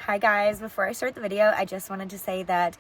Hi guys, before I start the video, I just wanted to say that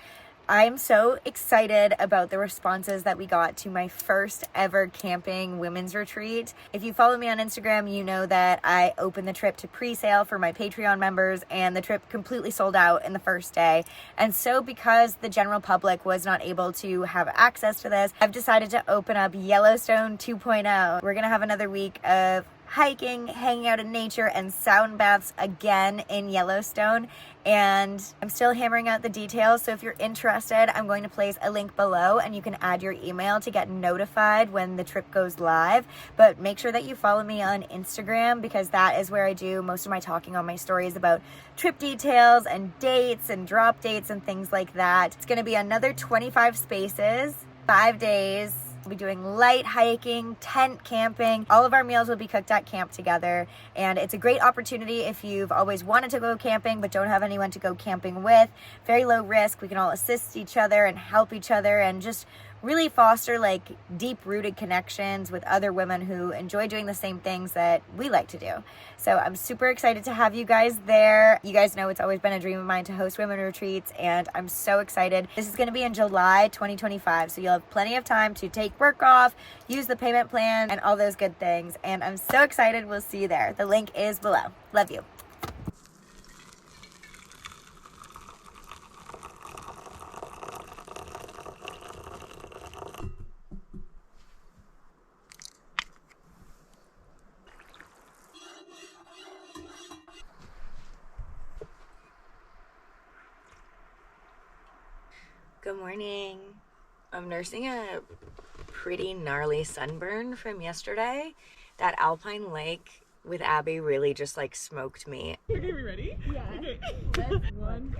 I'm so excited about the responses that we got to my first ever camping women's retreat. If you follow me on Instagram, you know that I opened the trip to pre-sale for my Patreon members and the trip completely sold out in the first day. And so because the general public was not able to have access to this, I've decided to open up Yellowstone 2.0. We're gonna have another week of hiking, hanging out in nature, and sound baths again in Yellowstone. And I'm still hammering out the details, so if you're interested, I'm going to place a link below and you can add your email to get notified when the trip goes live. But make sure that you follow me on Instagram, because that is where I do most of my talking on my stories about trip details and dates and drop dates and things like that. It's going to be another 25 spaces, 5 days. We'll be doing light hiking, tent camping. All of our meals will be cooked at camp together. And it's a great opportunity if you've always wanted to go camping but don't have anyone to go camping with. Very low risk. We can all assist each other and help each other and just really foster like deep-rooted connections with other women who enjoy doing the same things that we like to do. So I'm super excited to have you guys there. You guys know it's always been a dream of mine to host women retreats, and I'm so excited. This is going to be in July 2025, so you'll have plenty of time to take work off, use the payment plan, and all those good things. And I'm so excited. We'll see you there. The link is below. Love you. Good morning. I'm nursing a pretty gnarly sunburn from yesterday. That alpine lake with Abby really just like smoked me. Okay, we ready? Yeah. Okay. That's one.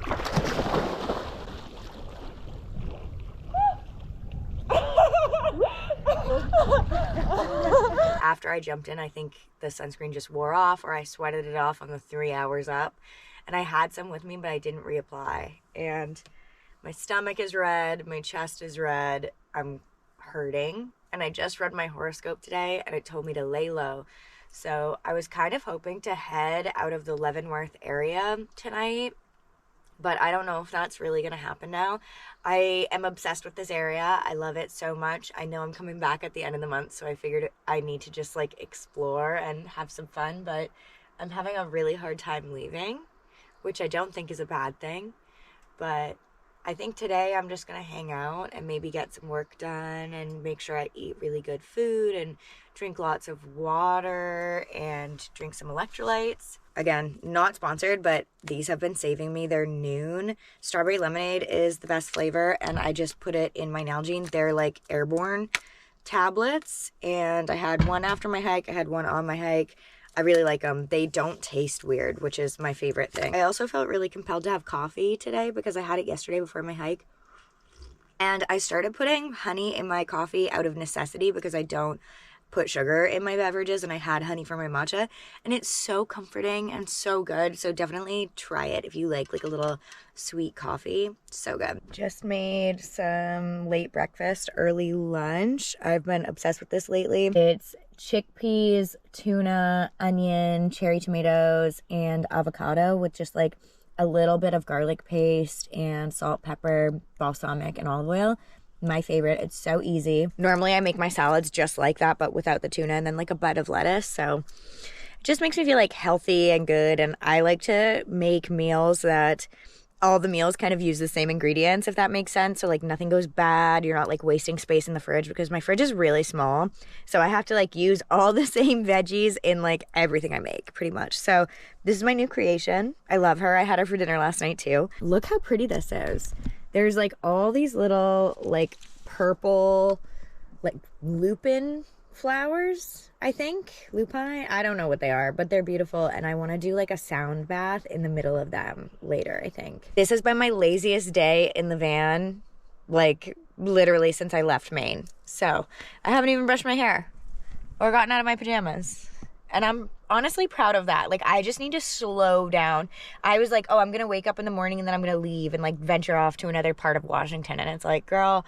After I jumped in, I think the sunscreen just wore off, or I sweated it off on the 3 hours up. And I had some with me, but I didn't reapply. And my stomach is red, my chest is red, I'm hurting. And I just read my horoscope today and it told me to lay low. So I was kind of hoping to head out of the Leavenworth area tonight, but I don't know if that's really going to happen now. I am obsessed with this area. I love it so much. I know I'm coming back at the end of the month, so I figured I need to just like explore and have some fun, but I'm having a really hard time leaving, which I don't think is a bad thing. But I think today I'm just going to hang out and maybe get some work done and make sure I eat really good food and drink lots of water and drink some electrolytes. Again, not sponsored, but these have been saving me. They're Noon. Strawberry lemonade is the best flavor, and I just put it in my Nalgene. They're like airborne tablets, and I had one after my hike. I had one on my hike. I really like them. They don't taste weird, which is my favorite thing. I also felt really compelled to have coffee today because I had it yesterday before my hike. And I started putting honey in my coffee out of necessity because I don't put sugar in my beverages, and I had honey for my matcha. And it's so comforting and so good. So definitely try it if you like a little sweet coffee. So good. Just made some late breakfast, early lunch. I've been obsessed with this lately. It's chickpeas, tuna, onion, cherry tomatoes, and avocado with just like a little bit of garlic paste and salt, pepper, balsamic, and olive oil. My favorite. It's so easy. Normally I make my salads just like that, but without the tuna, and then like a bud of lettuce. So it just makes me feel like healthy and good. And I like to make meals that all the meals kind of use the same ingredients, if that makes sense. So like nothing goes bad. You're not like wasting space in the fridge, because my fridge is really small. So I have to like use all the same veggies in like everything I make pretty much. So this is my new creation. I love her. I had her for dinner last night too. Look how pretty this is. There's like all these little like purple like lupin flowers, I think. Lupine? I don't know what they are, but they're beautiful, and I want to do like a sound bath in the middle of them later, I think. This has been my laziest day in the van, like literally since I left Maine. So I haven't even brushed my hair or gotten out of my pajamas. And I'm honestly proud of that. Like, I just need to slow down. I was like, oh, I'm going to wake up in the morning and then I'm going to leave and like venture off to another part of Washington. And it's like, girl,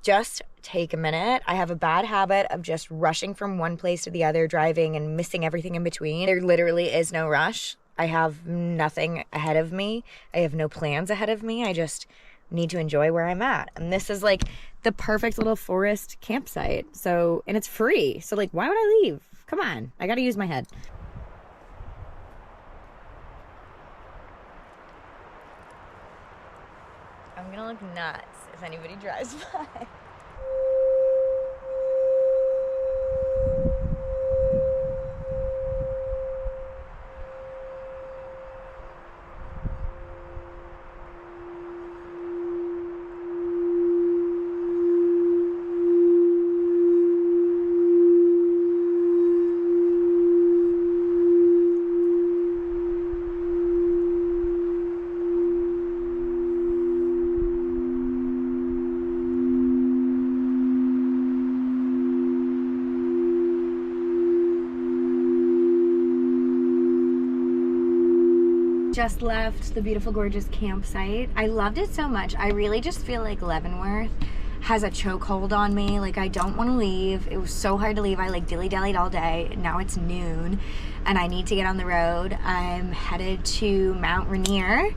just take a minute. I have a bad habit of just rushing from one place to the other, driving and missing everything in between. There literally is no rush. I have nothing ahead of me. I have no plans ahead of me. I just need to enjoy where I'm at. And this is like the perfect little forest campsite. So, and it's free. So like, why would I leave? Come on, I gotta use my head. I'm gonna look nuts if anybody drives by. Just left the beautiful, gorgeous campsite. I loved it so much. I really just feel like Leavenworth has a chokehold on me. Like, I don't want to leave. It was so hard to leave. I like dilly-dallied all day. Now it's noon and I need to get on the road. I'm headed to Mt Rainier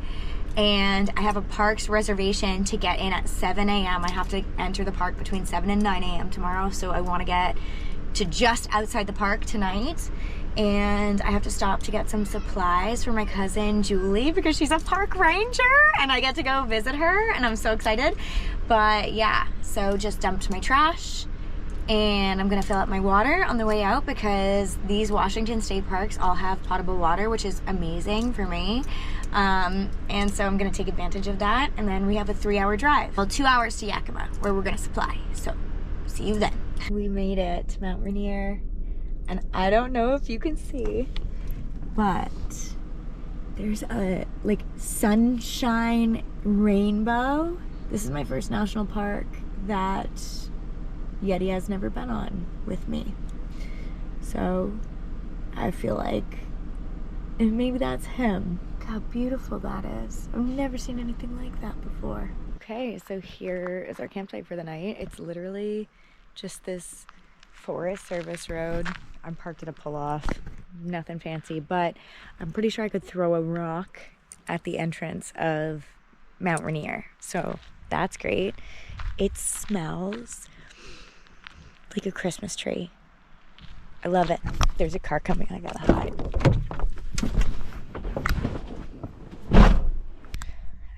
and I have a parks reservation to get in at 7 a.m. I have to enter the park between 7 and 9 a.m. tomorrow, so I want to get to just outside the park tonight. And I have to stop to get some supplies for my cousin Julie because she's a park ranger and I get to go visit her and I'm so excited. But yeah, so just dumped my trash and I'm gonna fill up my water on the way out because these Washington state parks all have potable water, which is amazing for me. And so I'm gonna take advantage of that, and then we have a 3-hour drive. Well, 2 hours to Yakima where we're gonna supply. So see you then. We made it to Mt Rainier. And I don't know if you can see, but there's a like sunshine rainbow. This is my first national park that Yeti has never been on with me. So I feel like maybe that's him. Look how beautiful that is. I've never seen anything like that before. Okay, so here is our campsite for the night. It's literally just this Forest Service road. I'm parked at a pull-off, nothing fancy, but I'm pretty sure I could throw a rock at the entrance of Mt Rainier, so that's great. It smells like a Christmas tree. I love it. There's a car coming, I gotta hide.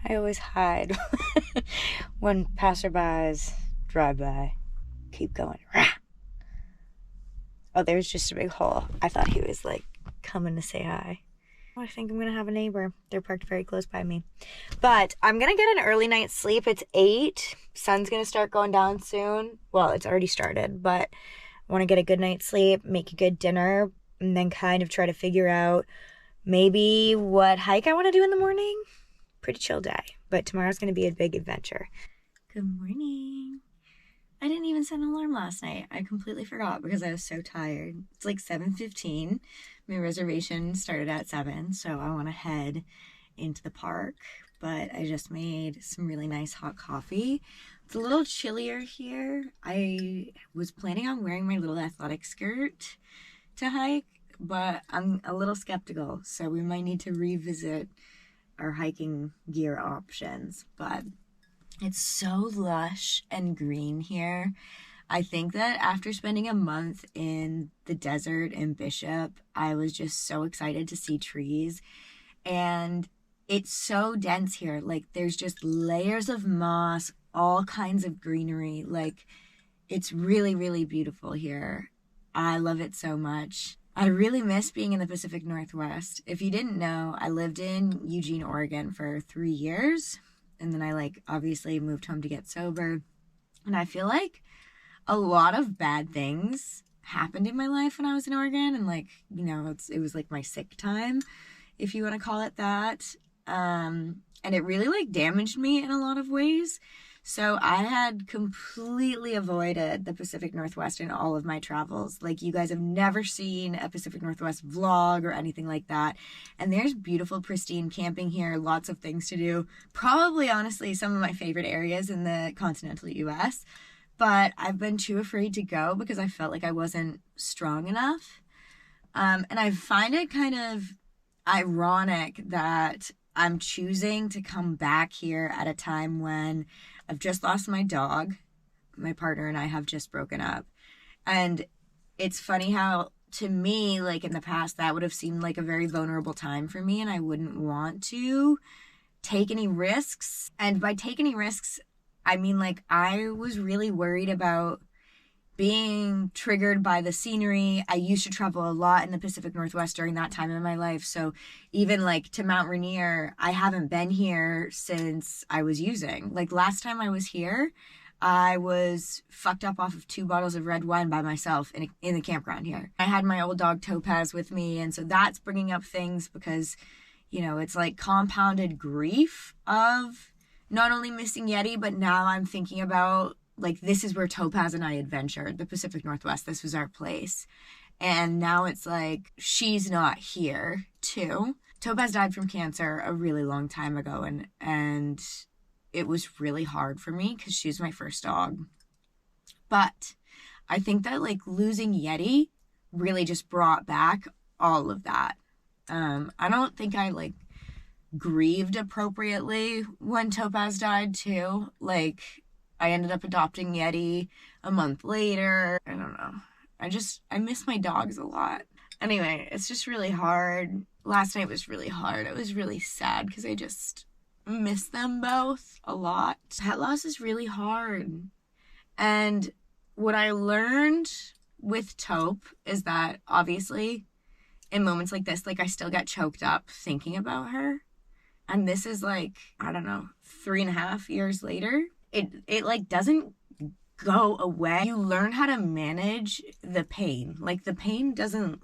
I always hide when passerbys drive by. Keep going. Oh, there's just a big hole. I thought he was like coming to say hi. I think I'm gonna have a neighbor. They're parked very close by me. But I'm gonna get an early night's sleep. It's 8. Sun's gonna start going down soon. Well, it's already started, but I wanna get a good night's sleep, make a good dinner, and then kind of try to figure out maybe what hike I wanna do in the morning. Pretty chill day, but tomorrow's gonna be a big adventure. Good morning. I didn't even set an alarm last night. I completely forgot because I was so tired. It's like 7:15. My reservation started at 7, so I want to head into the park. But I just made some really nice hot coffee. It's a little chillier here. I was planning on wearing my little athletic skirt to hike, but I'm a little skeptical, so we might need to revisit our hiking gear options. But it's so lush and green here. I think that after spending a month in the desert in Bishop, I was just so excited to see trees. And it's so dense here. Like, there's just layers of moss, all kinds of greenery. Like, it's really, really beautiful here. I love it so much. I really miss being in the Pacific Northwest. If you didn't know, I lived in Eugene, Oregon for 3 years. And then I obviously moved home to get sober. And I feel like a lot of bad things happened in my life when I was in Oregon. And it was like my sick time, if you want to call it that. And it really damaged me in a lot of ways. So I had completely avoided the Pacific Northwest in all of my travels. Like, you guys have never seen a Pacific Northwest vlog or anything like that. And there's beautiful, pristine camping here, lots of things to do. Probably, honestly, some of my favorite areas in the continental US. But I've been too afraid to go because I felt like I wasn't strong enough. And I find it kind of ironic that I'm choosing to come back here at a time when I've just lost my dog. My partner and I have just broken up. And it's funny how, to me, like in the past, that would have seemed like a very vulnerable time for me, and I wouldn't want to take any risks. And by take any risks, I mean, like, I was really worried about being triggered by the scenery. I used to travel a lot in the Pacific Northwest during that time in my life. So even like to Mt Rainier, I haven't been here since I was using. Like last time I was here, I was fucked up off of 2 bottles of red wine by myself in the campground here. I had my old dog Topaz with me. And so that's bringing up things because, you know, it's like compounded grief of not only missing Yeti, but now I'm thinking about, like, this is where Topaz and I adventured, the Pacific Northwest. This was our place. And now it's like, she's not here, too. Topaz died from cancer a really long time ago. And it was really hard for me because she was my first dog. But I think that, like, losing Yeti really just brought back all of that. I don't think I, like, grieved appropriately when Topaz died, too. Like, I ended up adopting Yeti a month later. I don't know. I miss my dogs a lot. Anyway, it's just really hard. Last night was really hard. I was really sad because I just miss them both a lot. Pet loss is really hard. And what I learned with Taupe is that obviously in moments like this, like I still get choked up thinking about her. And this is like, I don't know, 3.5 years later. It like doesn't go away. You learn how to manage the pain. Like the pain doesn't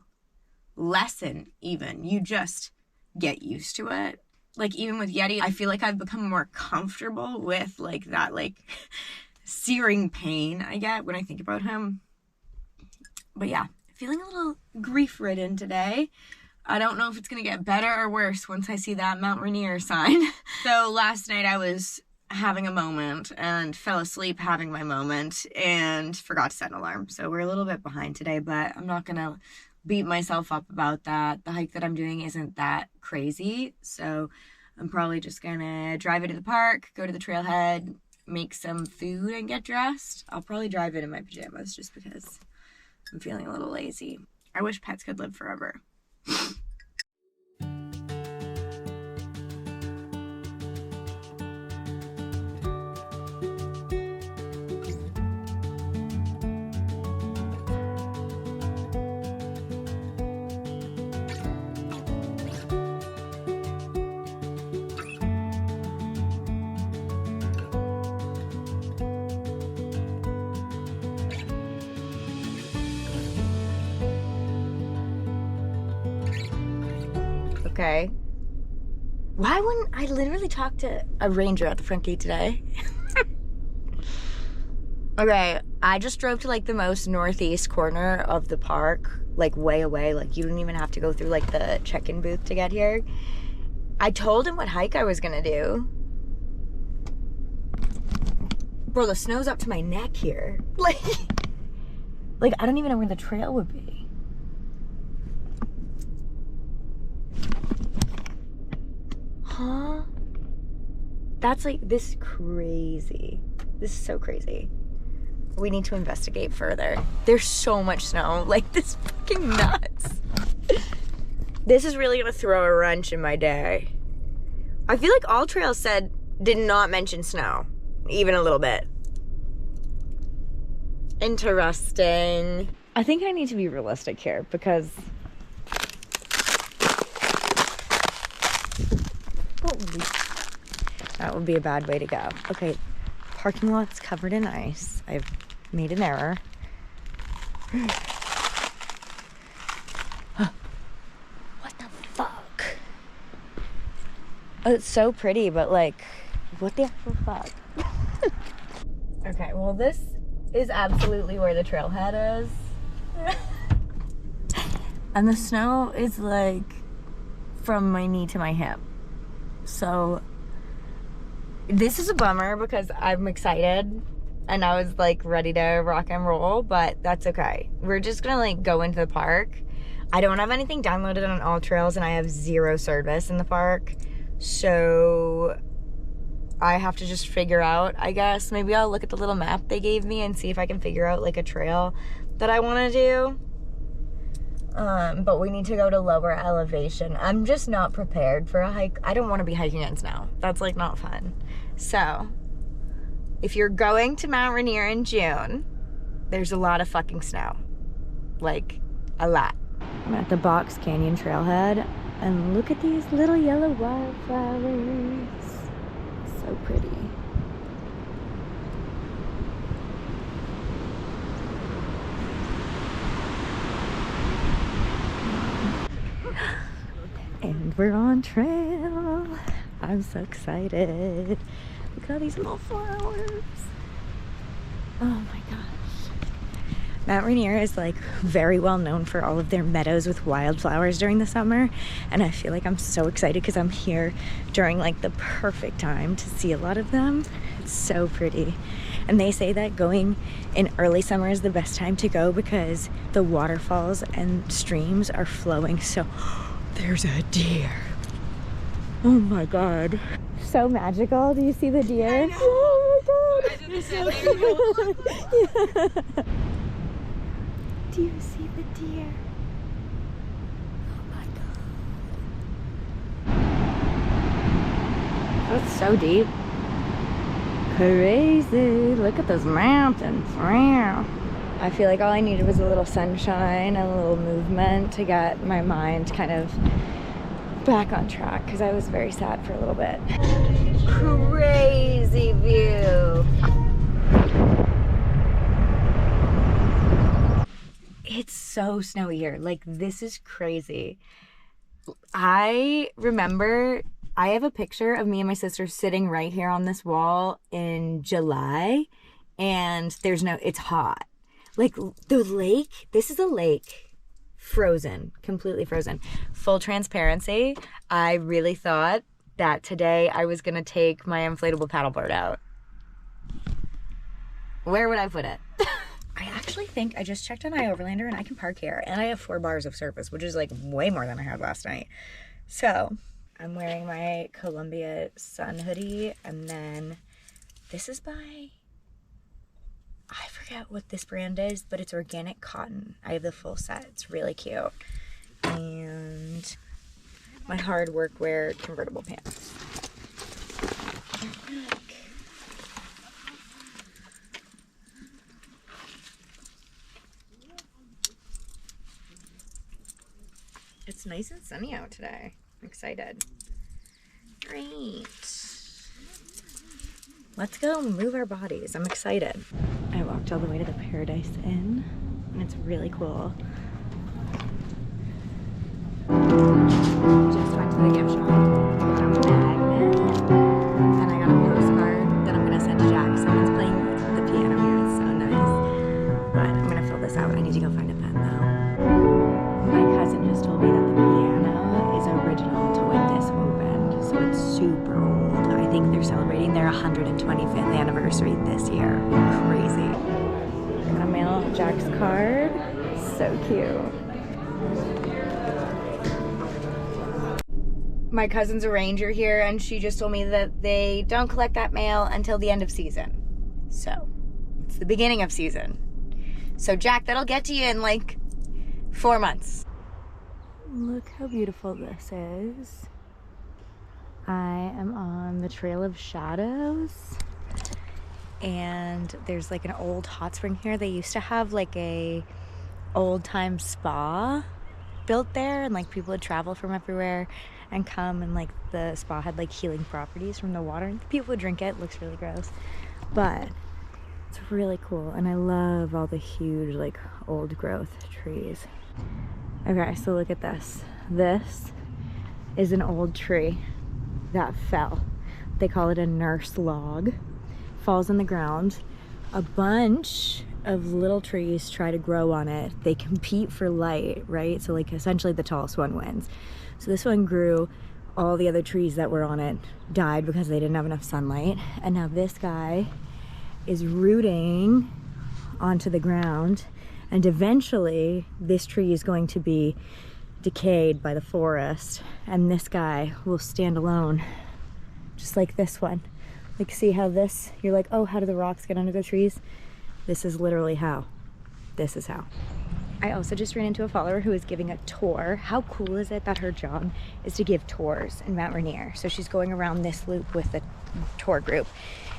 lessen even. You just get used to it. Like even with Yeti, I feel like I've become more comfortable with like that like searing pain I get when I think about him. But yeah, feeling a little grief-ridden today. I don't know if it's going to get better or worse once I see that Mt Rainier sign. So last night I was having a moment and fell asleep having my moment and forgot to set an alarm. So we're a little bit behind today, but I'm not going to beat myself up about that. The hike that I'm doing isn't that crazy. So I'm probably just going to drive it to the park, go to the trailhead, make some food and get dressed. I'll probably drive it in my pajamas just because I'm feeling a little lazy. I wish pets could live forever. Okay. Why wouldn't I literally talk to a ranger at the front gate today? Okay, I just drove to like the most northeast corner of the park, like way away. Like you don't even have to go through like the check-in booth to get here. I told him what hike I was gonna do. Bro, the snow's up to my neck here. Like I don't even know where the trail would be. Huh? That's like, this is crazy. This is so crazy. We need to investigate further. There's so much snow. Like, this is fucking nuts. This is really gonna throw a wrench in my day. I feel like all trails did not mention snow. Even a little bit. Interesting. I think I need to be realistic here because that would be a bad way to go. Okay, parking lot's covered in ice. I've made an error. What the fuck? Oh, it's so pretty, but like, what the actual fuck? Okay, well this is absolutely where the trailhead is. And the snow is like from my knee to my hip. So this is a bummer because I'm excited and I was like ready to rock and roll, but that's okay. We're just gonna like go into the park. I don't have anything downloaded on All Trails, and I have 0 service in the park. So I have to just figure out, I guess. Maybe I'll look at the little map they gave me and see if I can figure out like a trail that I want to do. But we need to go to lower elevation. I'm just not prepared for a hike. I don't want to be hiking in snow. That's like not fun. So if you're going to Mt Rainier in June, there's a lot of fucking snow. Like a lot. I'm at the Box Canyon trailhead and look at these little yellow wildflowers. So pretty. And we're on trail. I'm so excited. Look at all these little flowers. Oh my gosh. Mt Rainier is like very well known for all of their meadows with wildflowers during the summer, and I feel like I'm so excited because I'm here during like the perfect time to see a lot of them. It's so pretty. And they say that going in early summer is the best time to go because the waterfalls and streams are flowing. So there's a deer. Oh my god. So magical. Do you see the deer? I know. Oh my god. I did the same thing. Yeah. Do you see the deer? Oh my god. That's so deep. Crazy. Look at those mountains. Wow. I feel like all I needed was a little sunshine and a little movement to get my mind kind of back on track because I was very sad for a little bit. Crazy view. It's so snowy here. Like, this is crazy. I remember I have a picture of me and my sister sitting right here on this wall in July, and it's hot. Like, the lake, this is a lake, frozen, completely frozen. Full transparency, I really thought that today I was gonna take my inflatable paddleboard out. Where would I put it? I actually think I just checked on iOverlander and I can park here, and I have 4 bars of surface, which is like way more than I had last night. So I'm wearing my Columbia sun hoodie, and then this is by, I forget what this brand is, but it's organic cotton. I have the full set. It's really cute. And my hard workwear convertible pants. It's nice and sunny out today. I'm excited. Great. Let's go move our bodies. I'm excited. I walked all the way to the Paradise Inn, and it's really cool. Just went to the gift shop. Got a magnet, and I got a postcard that I'm gonna send to Jack. Someone's playing the piano here. It's so nice. But I'm gonna fill this out. I need to go find a pen though. My cousin just told me that the piano is original to when this opened, so it's super old. I think they're celebrating their 125th anniversary this year. Crazy. I'm gonna mail Jack's card. So cute. My cousin's a ranger here, and she just told me that they don't collect that mail until the end of season. So it's the beginning of season. So Jack, that'll get to you in like 4 months. Look how beautiful this is. I am on the Trail of Shadows, and there's like an old hot spring here. They used to have like a old time spa built there, and like people would travel from everywhere and come, and like the spa had like healing properties from the water, and people would drink it. It looks really gross, but it's really cool, and I love all the huge like old growth trees. Okay, so look at this. This is an old tree that fell. They call it a nurse log. Falls in the ground. A bunch of little trees try to grow on it. They compete for light, right? So like essentially the tallest one wins. So this one grew. All the other trees that were on it died because they didn't have enough sunlight. And now this guy is rooting onto the ground, And eventually this tree is going to be decayed by the forest, and this guy will stand alone, just like this one. Like, see how this, you're like, oh, how do the rocks get under the trees? This is literally how. This is how. I also just ran into a follower who is giving a tour. How cool is it that her job is to give tours in Mt Rainier? So she's going around this loop with the tour group.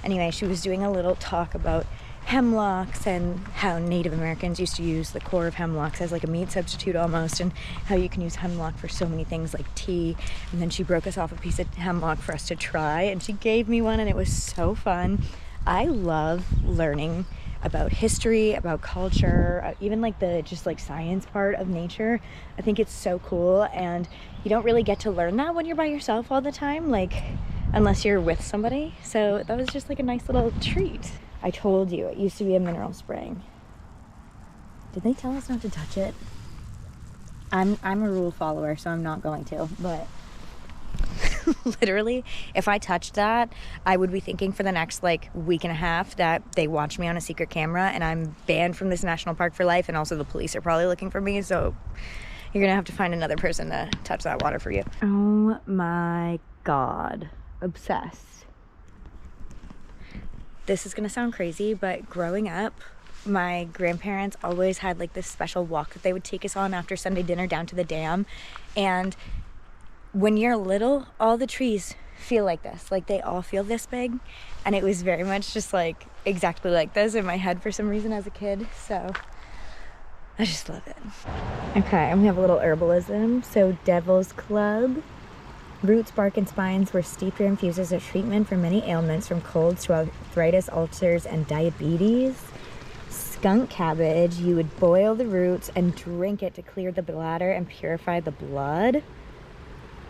Anyway, she was doing a little talk about hemlocks and how Native Americans used to use the core of hemlocks as like a meat substitute almost, and how you can use hemlock for so many things like tea. And then she broke us off a piece of hemlock for us to try, and she gave me one, and it was so fun. I love learning about history, about culture, even like the just like science part of nature. I think it's so cool, and you don't really get to learn that when you're by yourself all the time, like unless you're with somebody. So that was just like a nice little treat. I told you, it used to be a mineral spring. Did they tell us not to touch it? I'm a rule follower, so I'm not going to, but literally, if I touched that, I would be thinking for the next like week and a half that they watched me on a secret camera and I'm banned from this national park for life, and also the police are probably looking for me, so you're gonna have to find another person to touch that water for you. Oh my God, obsessed. This is gonna sound crazy, but growing up, my grandparents always had like this special walk that they would take us on after Sunday dinner down to the dam. And when you're little, all the trees feel like this, like they all feel this big. And it was very much just like exactly like this in my head for some reason as a kid. So I just love it. Okay, and we have a little herbalism. So Devil's Club. Roots, bark, and spines were steeped or infused as a treatment for many ailments, from colds to arthritis, ulcers, and diabetes. Skunk cabbage, you would boil the roots and drink it to clear the bladder and purify the blood.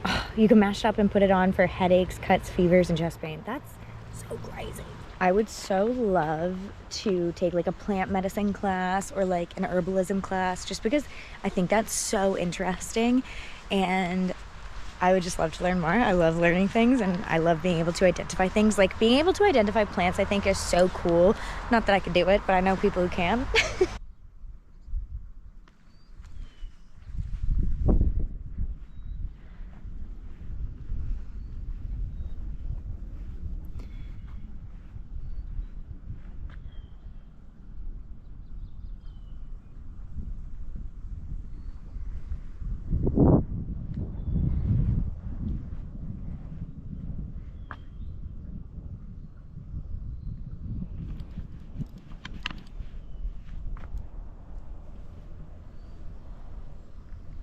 Oh, you can mash it up and put it on for headaches, cuts, fevers, and chest pain. That's so crazy. I would so love to take like a plant medicine class or like an herbalism class, just because I think that's so interesting, and I would just love to learn more. I love learning things, and I love being able to identify things. Like being able to identify plants, I think is so cool. Not that I could do it, but I know people who can.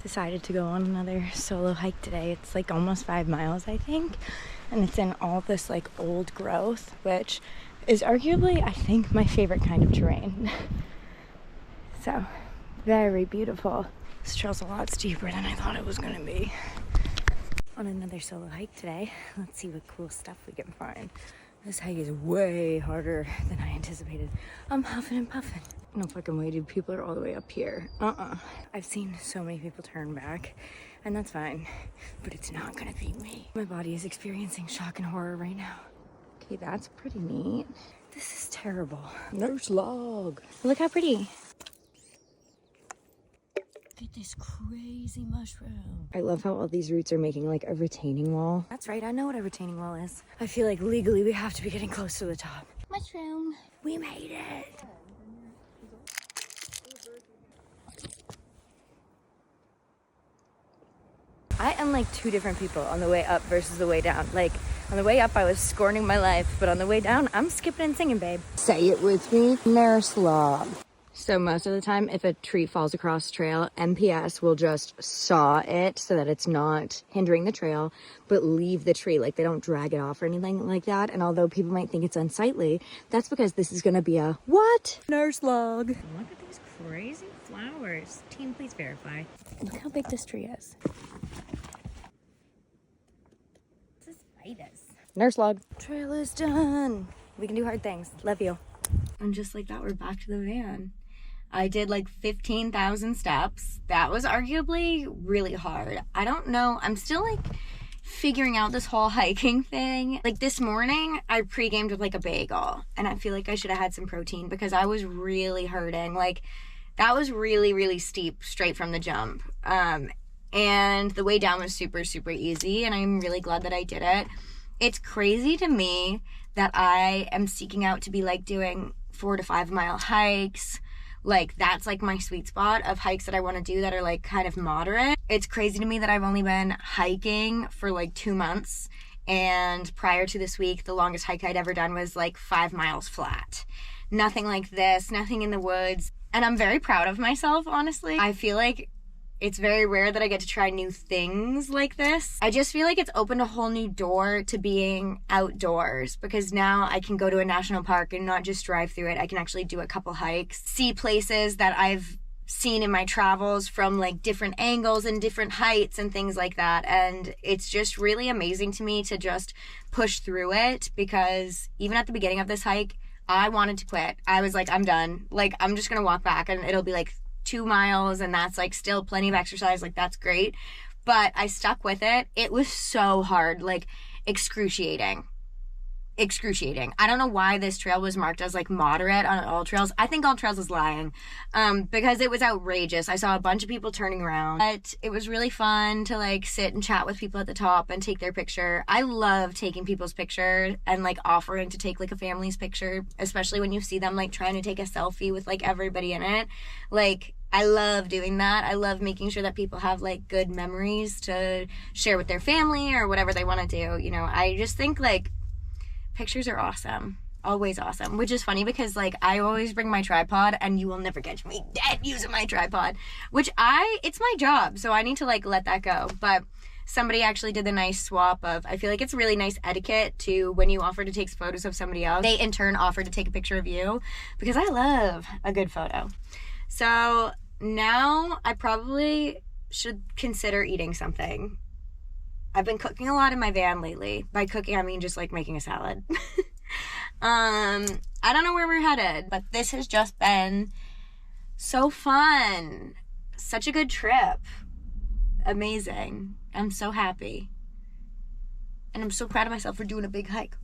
Decided to go on another solo hike today. It's like almost 5 miles, I think, and it's in all this like old growth, which is arguably, I think, my favorite kind of terrain. So very beautiful. This trail's a lot steeper than I thought it was gonna be. On another solo hike today. Let's see what cool stuff we can find. This hike is way harder than I anticipated. I'm huffing and puffing. No fucking way, dude. People are all the way up here. I've seen so many people turn back, and that's fine, but it's not gonna be me. My body is experiencing shock and horror right now. Okay, that's pretty neat. This is terrible. Nurse log. Look how pretty. Look at this crazy mushroom. I love how all these roots are making like a retaining wall. That's right, I know what a retaining wall is. I feel like legally we have to be getting close to the top. Mushroom. We made it. I am like two different people on the way up versus the way down. Like on the way up, I was scorning my life, but on the way down, I'm skipping and singing, babe. Say it with me, nurse log. So most of the time, if a tree falls across the trail, MPS will just saw it so that it's not hindering the trail, but leave the tree. Like they don't drag it off or anything like that. And although people might think it's unsightly, that's because this is gonna be a what? Nurse log. Look at these crazy flowers. Team, please verify. Look how big this tree is. This is Vitus. Nurse log. Trail is done. We can do hard things. Love you. And just like that, we're back to the van. I did like 15,000 steps. That was arguably really hard. I don't know. I'm still like figuring out this whole hiking thing. Like this morning, I pre-gamed with like a bagel, and I feel like I should have had some protein because I was really hurting. Like That was really, really steep straight from the jump. And the way down was super, super easy, and I'm really glad that I did it. It's crazy to me that I am seeking out to be like doing 4 to 5 mile hikes. Like, that's like my sweet spot of hikes that I want to do that are like kind of moderate. It's crazy to me that I've only been hiking for like 2 months, and prior to this week, the longest hike I'd ever done was like 5 miles flat. Nothing like this, nothing in the woods. And I'm very proud of myself, honestly. I feel like it's very rare that I get to try new things like this. I just feel like it's opened a whole new door to being outdoors, because now I can go to a national park and not just drive through it. I can actually do a couple hikes, see places that I've seen in my travels from like different angles and different heights and things like that. And it's just really amazing to me to just push through it, because even at the beginning of this hike, I wanted to quit. I was like, I'm done. Like, I'm just gonna walk back, and it'll be like 2 miles, and that's like still plenty of exercise. Like, that's great. But I stuck with it. It was so hard, like excruciating. I don't know why this trail was marked as like moderate on All Trails. I think All Trails is lying, because it was outrageous. I saw a bunch of people turning around, but it was really fun to like sit and chat with people at the top and take their picture. I love taking people's picture and like offering to take like a family's picture, especially when you see them like trying to take a selfie with like everybody in it. Like, I love doing that. I love making sure that people have like good memories to share with their family or whatever they want to do. You know, I just think like pictures are awesome. Always awesome. Which is funny because like I always bring my tripod, and you will never catch me dead using my tripod, which it's my job, so I need to like let that go. But somebody actually did the nice swap of, I feel like it's really nice etiquette to, when you offer to take photos of somebody else, they in turn offer to take a picture of you, because I love a good photo. So now I probably should consider eating something. I've been cooking a lot in my van lately. By cooking, I mean just like making a salad. I don't know where we're headed, but this has just been so fun. Such a good trip. Amazing. I'm so happy. And I'm so proud of myself for doing a big hike.